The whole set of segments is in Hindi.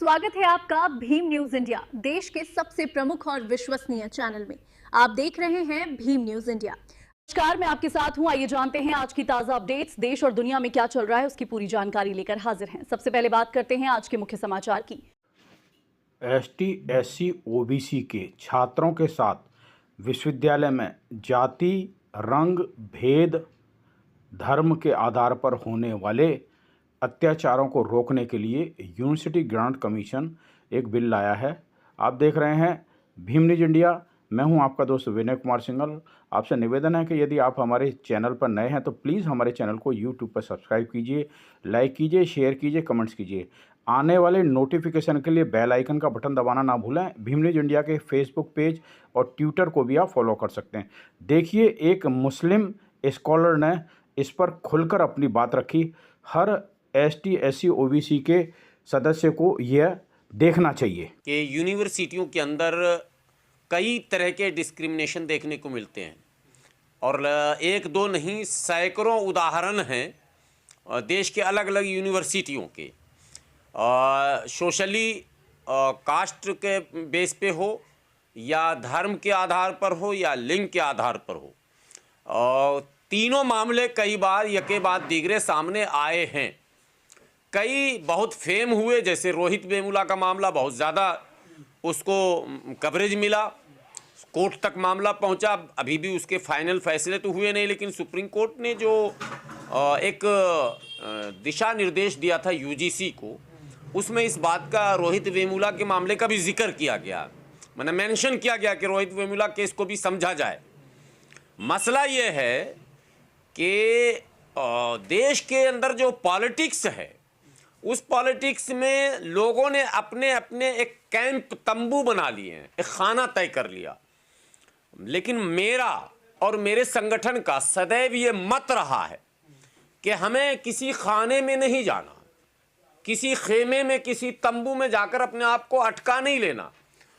स्वागत है आपका भीम न्यूज इंडिया, देश के सबसे प्रमुख और विश्वसनीय चैनल में। आप देख रहे हैं भीम न्यूज इंडिया। नमस्कार, मैं आपके साथ हूं। आइए जानते हैं आज की ताजा अपडेट्स। देश और दुनिया में क्या चल रहा है उसकी पूरी जानकारी लेकर हाजिर हैं। सबसे पहले बात करते हैं आज के मुख्य समाचार की। एसटी, एससी, ओबीसी के छात्रों के साथ विश्वविद्यालय में जाति, रंग, भेद, धर्म के आधार पर होने वाले अत्याचारों को रोकने के लिए यूनिवर्सिटी ग्रांट कमीशन एक बिल लाया है। आप देख रहे हैं भीम न्यूज इंडिया। मैं हूं आपका दोस्त विनय कुमार सिंघल। आपसे निवेदन है कि यदि आप हमारे चैनल पर नए हैं तो प्लीज़ हमारे चैनल को यूट्यूब पर सब्सक्राइब कीजिए, लाइक कीजिए, शेयर कीजिए, कमेंट्स कीजिए। आने वाले नोटिफिकेशन के लिए बेल आइकन का बटन दबाना ना भूलें। भीम न्यूज इंडिया के फेसबुक पेज और ट्विटर को भी आप फॉलो कर सकते हैं। देखिए, एक मुस्लिम स्कॉलर ने इस पर खुलकर अपनी बात रखी। हर एसटी, एससी, ओबीसी के सदस्य को यह देखना चाहिए कि यूनिवर्सिटियों के अंदर कई तरह के डिस्क्रिमिनेशन देखने को मिलते हैं और एक दो नहीं सैकड़ों उदाहरण हैं देश के अलग अलग यूनिवर्सिटियों के। सोशली कास्ट के बेस पे हो या धर्म के आधार पर हो या लिंग के आधार पर हो, तीनों मामले कई बार यके बाद दीगरे सामने आए हैं। कई बहुत फेम हुए, जैसे रोहित वेमुला का मामला बहुत ज़्यादा उसको कवरेज मिला, कोर्ट तक मामला पहुंचा। अभी भी उसके फाइनल फैसले तो हुए नहीं, लेकिन सुप्रीम कोर्ट ने जो एक दिशा निर्देश दिया था यूजीसी को, उसमें इस बात का रोहित वेमुला के मामले का भी जिक्र किया गया, मैंने मेंशन किया गया कि रोहित वेमुला केस को भी समझा जाए। मसला ये है कि देश के अंदर जो पॉलिटिक्स है, उस पॉलिटिक्स में लोगों ने अपने अपने एक कैंप, तंबू बना लिए हैं, एक खाना तय कर लिया। लेकिन मेरा और मेरे संगठन का सदैव ये मत रहा है कि हमें किसी खाने में नहीं जाना, किसी खेमे में, किसी तंबू में जाकर अपने आप को अटका नहीं लेना,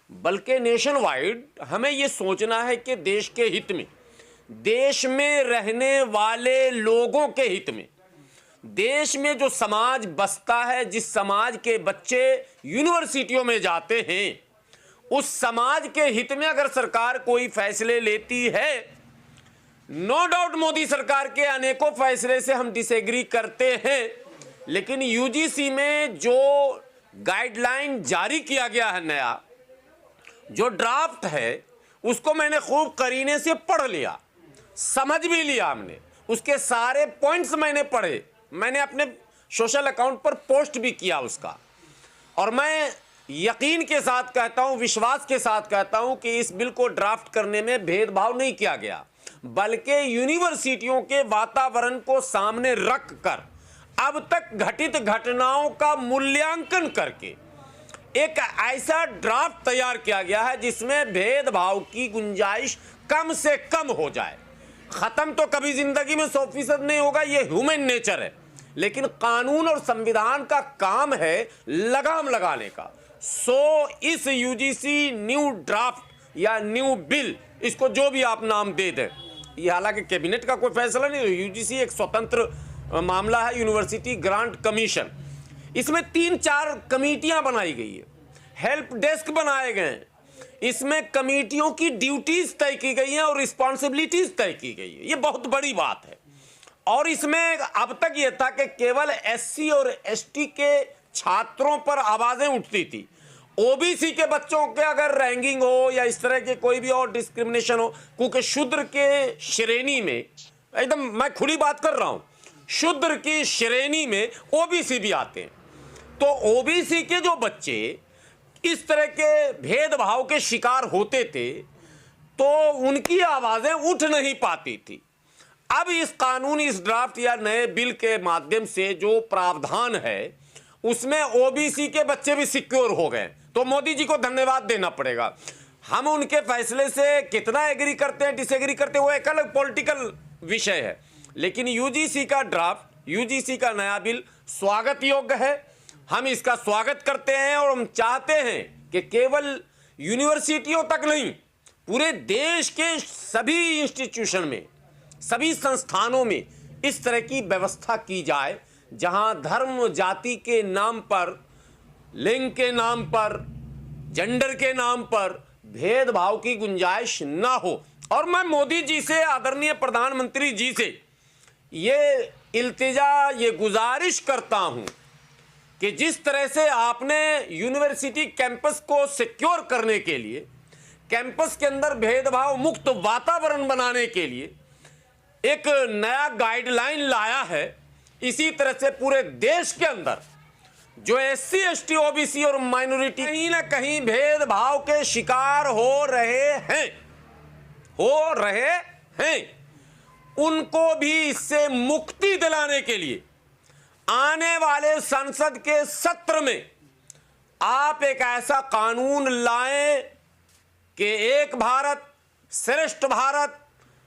बल्कि नेशन वाइड हमें ये सोचना है कि देश के हित में, देश में रहने वाले लोगों के हित में, देश में जो समाज बसता है, जिस समाज के बच्चे यूनिवर्सिटियों में जाते हैं, उस समाज के हित में अगर सरकार कोई फैसले लेती है, नो डाउट मोदी सरकार के अनेकों फैसले से हम डिसएग्री करते हैं, लेकिन यूजीसी में जो गाइडलाइन जारी किया गया है, नया जो ड्राफ्ट है, उसको मैंने खूब करीने से पढ़ लिया, समझ भी लिया। हमने उसके सारे पॉइंट्स मैंने पढ़े, मैंने अपने सोशल अकाउंट पर पोस्ट भी किया उसका। और मैं यकीन के साथ कहता हूं, विश्वास के साथ कहता हूं कि इस बिल को ड्राफ्ट करने में भेदभाव नहीं किया गया, बल्कि यूनिवर्सिटियों के वातावरण को सामने रख कर अब तक घटित घटनाओं का मूल्यांकन करके एक ऐसा ड्राफ्ट तैयार किया गया है जिसमें भेदभाव की गुंजाइश कम से कम हो जाए। खत्म तो कभी जिंदगी में 100% नहीं होगा, ये ह्यूमन नेचर है, लेकिन कानून और संविधान का काम है लगाम लगाने का। सो इस यूजीसी न्यू ड्राफ्ट या न्यू बिल, इसको जो भी आप नाम दे दें, ये हालांकि कैबिनेट का कोई फैसला नहीं, यूजीसी एक स्वतंत्र मामला है, यूनिवर्सिटी ग्रांट कमीशन। इसमें 3-4 कमेटियां बनाई गई है, हेल्प डेस्क बनाए गए हैं, इसमें कमेटियों की ड्यूटीज तय की गई हैं और रिस्पॉन्सिबिलिटीज तय की गई है। ये बहुत बड़ी बात है। और इसमें अब तक ये था कि केवल एससी और एसटी के छात्रों पर आवाजें उठती थी, ओबीसी के बच्चों के अगर रैंकिंग हो या इस तरह के कोई भी और डिस्क्रिमिनेशन हो, क्योंकि शूद्र के श्रेणी में, एकदम मैं खुली बात कर रहा हूं, शूद्र की श्रेणी में ओबीसी भी आते हैं। तो ओबीसी के जो बच्चे इस तरह के भेदभाव के शिकार होते थे तो उनकी आवाजें उठ नहीं पाती थी। अब इस कानून, इस ड्राफ्ट या नए बिल के माध्यम से जो प्रावधान है, उसमें ओबीसी के बच्चे भी सिक्योर हो गए। तो मोदी जी को धन्यवाद देना पड़ेगा। हम उनके फैसले से कितना एग्री करते हैं, डिसएग्री करते हैं, वो एक अलग पॉलिटिकल विषय है, लेकिन यूजीसी का ड्राफ्ट, यूजीसी का नया बिल स्वागत योग्य है। हम इसका स्वागत करते हैं और हम चाहते हैं कि केवल यूनिवर्सिटियों तक नहीं, पूरे देश के सभी इंस्टीट्यूशन में, सभी संस्थानों में इस तरह की व्यवस्था की जाए, जहां धर्म जाति के नाम पर लिंग के नाम पर, जेंडर के नाम पर भेदभाव की गुंजाइश ना हो। और मैं मोदी जी से, आदरणीय प्रधानमंत्री जी से ये इल्तिजा, ये गुजारिश करता हूं कि जिस तरह से आपने यूनिवर्सिटी कैंपस को सिक्योर करने के लिए, कैंपस के अंदर भेदभाव मुक्त वातावरण बनाने के लिए एक नया गाइडलाइन लाया है, इसी तरह से पूरे देश के अंदर जो SC, ST, OBC और माइनॉरिटी कहीं ना कहीं भेदभाव के शिकार हो रहे हैं, उनको भी इससे मुक्ति दिलाने के लिए आने वाले संसद के सत्र में आप एक ऐसा कानून लाएं कि एक भारत श्रेष्ठ भारत,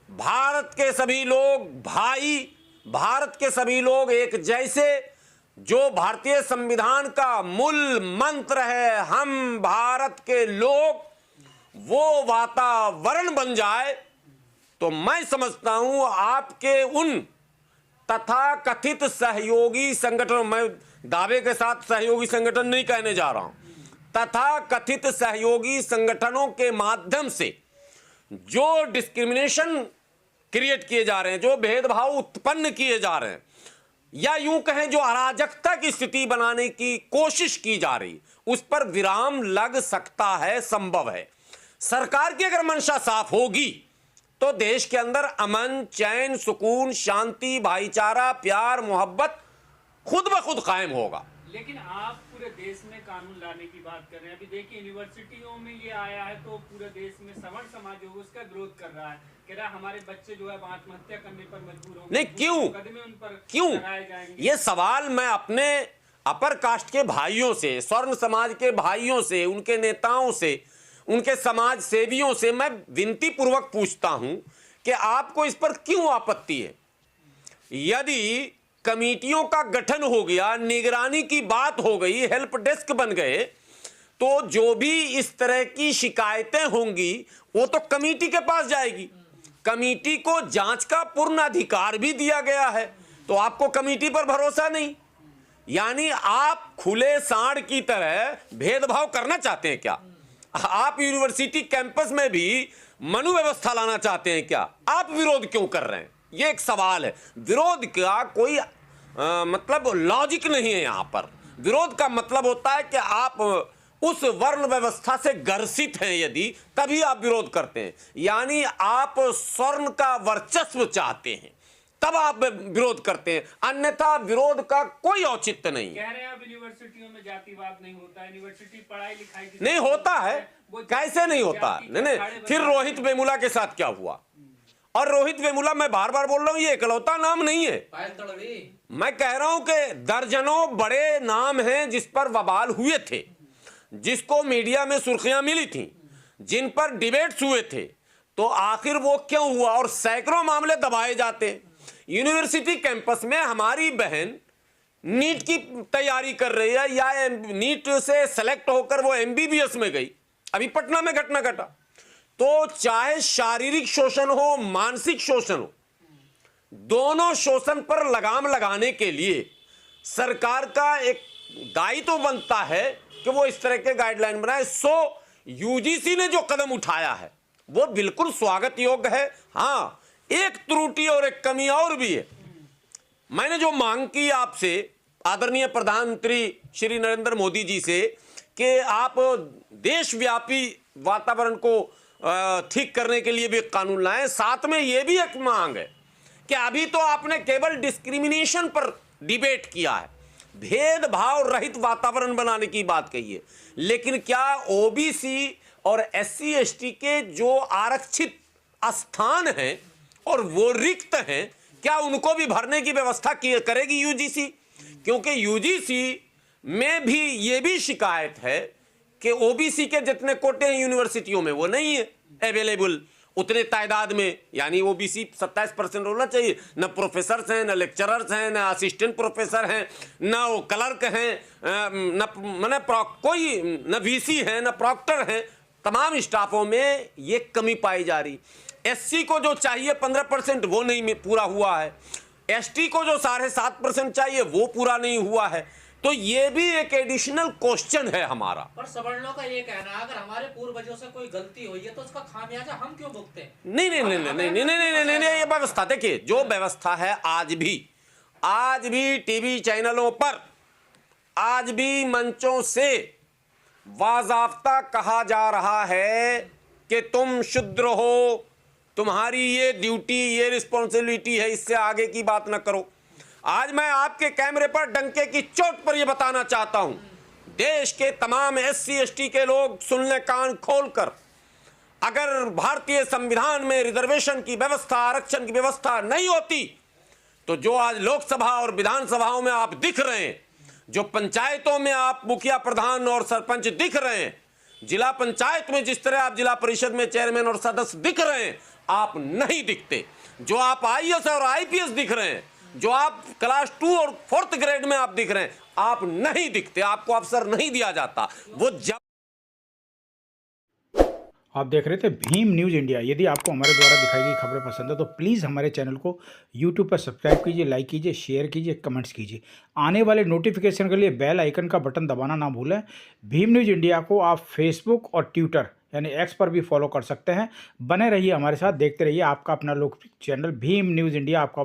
भारत के सभी लोग भाई, भारत के सभी लोग एक जैसे, जो भारतीय संविधान का मूल मंत्र है, हम भारत के लोग, वो वातावरण बन जाए। तो मैं समझता हूं आपके उन तथा कथित सहयोगी संगठन, मैं दावे के साथ सहयोगी संगठन नहीं कहने जा रहा हूं, तथा कथित सहयोगी संगठनों के माध्यम से जो डिस्क्रिमिनेशन क्रिएट किए जा रहे हैं, जो भेदभाव उत्पन्न किए जा रहे हैं, या यूं कहें जो अराजकता की स्थिति बनाने की कोशिश की जा रही, उस पर विराम लग सकता है, संभव है। सरकार की अगर मंशा साफ होगी तो देश के अंदर अमन, चैन, सुकून, शांति, भाईचारा, प्यार, मोहब्बत खुद ब खुद कायम होगा। लेकिन आप पूरे देश में कानून लाने की बात कर रहे हैं। अभी देखिए यूनिवर्सिटियों में ये आया है तो पूरे देश में सवर्ण समाज जो है उसका विरोध कर रहा है, कह रहा है हमारे बच्चे जो है आत्महत्या करने पर मजबूर होंगे। नहीं, क्यों उन पर क्यों लगाए जाएंगे। ये सवाल मैं अपने अपर कास्ट के भाइयों से, स्वर्ण समाज के भाइयों से, उनके नेताओं से, उनके समाज सेवियों से मैं विनती पूर्वक पूछता हूं कि आपको इस पर क्यों आपत्ति है। यदि कमेटियों का गठन हो गया, निगरानी की बात हो गई, हेल्प डेस्क बन गए, तो जो भी इस तरह की शिकायतें होंगी वो तो कमेटी के पास जाएगी। कमेटी को जांच का पूर्ण अधिकार भी दिया गया है, तो आपको कमेटी पर भरोसा नहीं, यानी आप खुले सांड की तरह भेदभाव करना चाहते हैं क्या? आप यूनिवर्सिटी कैंपस में भी मनु व्यवस्था लाना चाहते हैं क्या? आप विरोध क्यों कर रहे हैं? ये एक सवाल है। विरोध का कोई मतलब लॉजिक नहीं है। यहां पर विरोध का मतलब होता है कि आप उस वर्ण व्यवस्था से ग्रसित हैं, यदि तभी आप विरोध करते हैं, यानी आप स्वर्ण का वर्चस्व चाहते हैं, तब आप विरोध करते हैं, अन्यथा विरोध का कोई औचित्य नहीं। कह रहे हैं अब यूनिवर्सिटियों में जातिवाद नहीं होता, यूनिवर्सिटी पढ़ाई लिखाई नहीं होता है, कैसे नहीं होता? नहीं, फिर रोहित वेमुला के साथ क्या हुआ? और रोहित वेमुला, मैं बार बार बोल रहा हूं, ये इकलौता नाम नहीं है। मैं कह रहा हूं कि दर्जनों बड़े नाम हैं जिस पर बवाल हुए थे, जिसको मीडिया में सुर्खियां मिली थी, जिन पर डिबेट्स हुए थे, तो आखिर वो क्यों हुआ? और सैकड़ों मामले दबाए जाते। यूनिवर्सिटी कैंपस में हमारी बहन नीट की तैयारी कर रही है, या नीट से सेलेक्ट होकर वो MBBS में गई, अभी पटना में घटना घटा। तो चाहे शारीरिक शोषण हो, मानसिक शोषण हो, दोनों शोषण पर लगाम लगाने के लिए सरकार का एक दायित्व बनता है कि वो इस तरह के गाइडलाइन बनाए। सो UGC ने जो कदम उठाया है वो बिल्कुल स्वागत योग्य है। हाँ, एक त्रुटि और एक कमी और भी है। मैंने जो मांग की आपसे, आदरणीय प्रधानमंत्री श्री नरेंद्र मोदी जी से, कि आप देशव्यापी वातावरण को ठीक करने के लिए भी कानून लाएं, साथ में यह भी एक मांग है कि अभी तो आपने केवल डिस्क्रिमिनेशन पर डिबेट किया है, भेदभाव रहित वातावरण बनाने की बात कही है, लेकिन क्या OBC और SC ST के जो आरक्षित स्थान हैं और वो रिक्त हैं, क्या उनको भी भरने की व्यवस्था करेगी UGC? क्योंकि UGC में भी ये भी शिकायत है कि OBC के जितने कोटे हैं यूनिवर्सिटियों में वो नहीं है अवेलेबल उतने तादाद में, यानी OBC 27% होना चाहिए। न प्रोफेसर हैं, न लेक्चरर्स हैं, न असिस्टेंट प्रोफेसर हैं, न वो क्लर्क हैं, न VC हैं, न प्रॉक्टर हैं। तमाम स्टाफों में ये कमी पाई जा रही। SC को जो चाहिए 15% वो नहीं पूरा हुआ है, ST को जो 7.5% चाहिए वो पूरा नहीं हुआ है। तो ये भी एक एडिशनल क्वेश्चन है हमारा। पर सवर्णों का ये कहना है अगर हमारे पूर्वजों से कोई गलती हुई है तो उसका खामियाजा हम क्यों भुगते हैं? नहीं नहीं नहीं नहीं नहीं नहीं नहीं नहीं नहीं, ये व्यवस्था देखिए, जो व्यवस्था है आज भी टीवी चैनलों पर, आज भी मंचों से वाज़ाफ्ता कहा जा रहा है कि तुम शूद्र हो, तुम्हारी ये ड्यूटी, ये रिस्पॉन्सिबिलिटी है, इससे आगे की बात ना करो। आज मैं आपके कैमरे पर डंके की चोट पर यह बताना चाहता हूं, देश के तमाम SC ST के लोग सुन लें कान खोलकर, अगर भारतीय संविधान में रिजर्वेशन की व्यवस्था, आरक्षण की व्यवस्था नहीं होती तो जो आज लोकसभा और विधानसभाओं में आप दिख रहे हैं, जो पंचायतों में आप मुखिया, प्रधान और सरपंच दिख रहे हैं, जिला पंचायत में जिस तरह आप जिला परिषद में चेयरमैन और सदस्य दिख रहे हैं, आप नहीं दिखते। जो आप IAS और IPS दिख रहे हैं, जो आप क्लास 2 और 4th ग्रेड में आप दिख रहे हैं, आप नहीं दिखते, आपको अवसर नहीं दिया जाता। वो जब आप देख रहे थे भीम न्यूज़ इंडिया। यदि आपको हमारे द्वारा दिखाई गई खबरें पसंद है तो प्लीज़ हमारे चैनल को यूट्यूब पर सब्सक्राइब कीजिए, लाइक कीजिए, शेयर कीजिए, कमेंट्स कीजिए। आने वाले नोटिफिकेशन के लिए बेल आइकन का बटन दबाना ना भूलें। भीम न्यूज़ इंडिया को आप फेसबुक और ट्विटर यानी X पर भी फॉलो कर सकते हैं। बने रहिए हमारे साथ, देखते रहिए आपका अपना लोक चैनल भीम न्यूज़ इंडिया। आपका